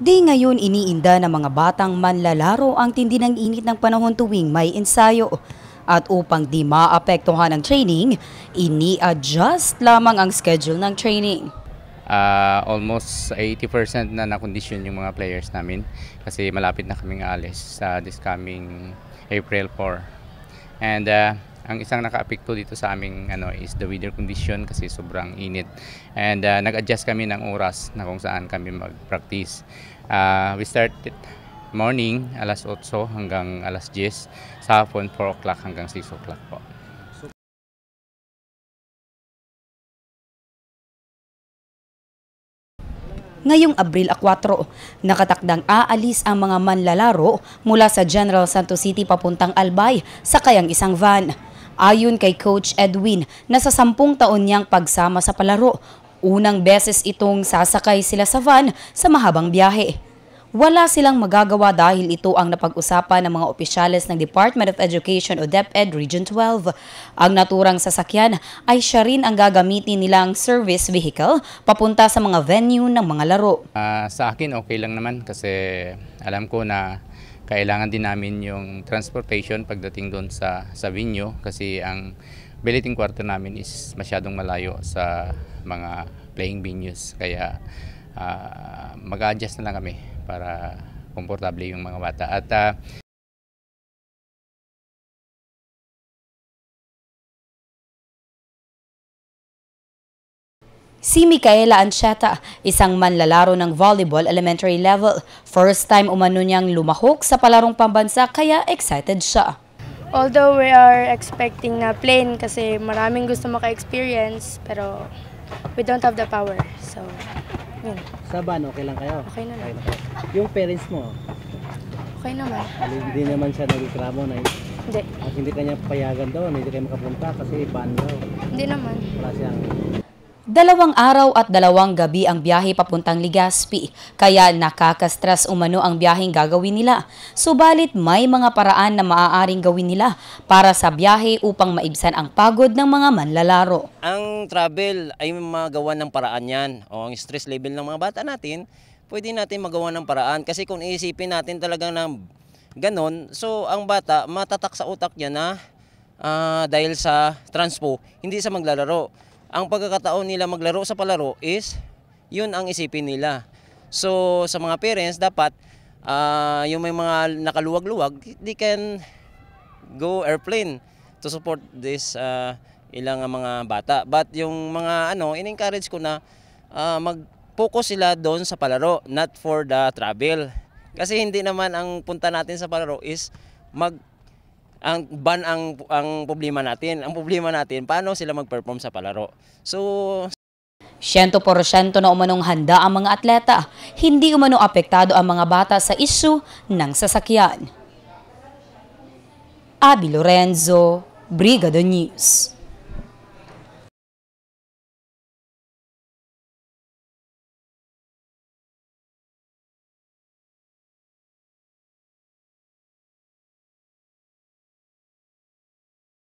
Di ngayon iniinda ng mga batang manlalaro ang tindi ng init ng panahon tuwing may ensayo. At upang di maapektuhan ang training, ini-adjust lamang ang schedule ng training. Almost 80% na nakondisyon yung mga players namin kasi malapit na kaming alis sa this coming April 4. And ang isang naka-apekto dito sa aming is the weather condition kasi sobrang init. And nag-adjust kami ng oras na kung saan kami mag-practice. We started morning alas 8 hanggang alas 10, sa hapon 4 o'clock hanggang 6 o'clock po. Ngayong Abril 4, nakatakdang aalis ang mga manlalaro mula sa General Santos City papuntang Albay sakay ang isang van. Ayon kay Coach Edwin, nasa 10 taon niyang pagsama sa palaro, unang beses itong sasakay sila sa van sa mahabang biyahe. Wala silang magagawa dahil ito ang napag-usapan ng mga opisyales ng Department of Education o DepEd Region 12. Ang naturang sasakyan ay siya rin ang gagamitin nilang service vehicle papunta sa mga venue ng mga laro. Sa akin okay lang naman kasi alam ko na kailangan din namin yung transportation pagdating doon sa venue kasi ang billeting kwarto namin is masyadong malayo sa mga playing venues. Kaya mag-adjust na lang kami para komportable yung mga bata. At si Micaela Ancheta, isang manlalaro ng volleyball elementary level. First time umano niyang lumahok sa palarong pambansa kaya excited siya. Although we are expecting na plane kasi maraming gusto maka-experience pero we don't have the power. So, yun. Sa van, okay lang kayo? Okay naman. Yung parents mo? Okay naman. Hindi naman siya nagreklamo na Hindi. at hindi kanya payagan daw, hindi kayo makapunta kasi van daw. Hindi naman. Wala siyang... 2 araw at 2 gabi ang biyahe papuntang Legazpi, kaya nakaka-stress umano ang biyaheng gagawin nila. Subalit may mga paraan na maaaring gawin nila para sa biyahe upang maibsan ang pagod ng mga manlalaro. Ang travel ay magawa ng paraan yan. O ang stress level ng mga bata natin, pwede natin magawa ng paraan. Kasi kung iisipin natin talagang na ganon, so ang bata matatak sa utak niya na dahil sa transpo, hindi sa maglalaro. Ang pagkakataon nila maglaro sa palaro is, yun ang isipin nila. So sa mga parents, dapat yung may mga nakaluwag-luwag, they can go airplane to support this ilang mga bata. But yung mga in-encourage ko na mag-focus sila doon sa palaro, not for the travel. Kasi hindi naman ang punta natin sa palaro is ang problema natin. Ang problema natin, paano sila mag-perform sa palaro. So, 100% na umanong handa ang mga atleta, hindi umano apektado ang mga bata sa isyu ng sasakyan. Abby Lorenzo, Brigada News.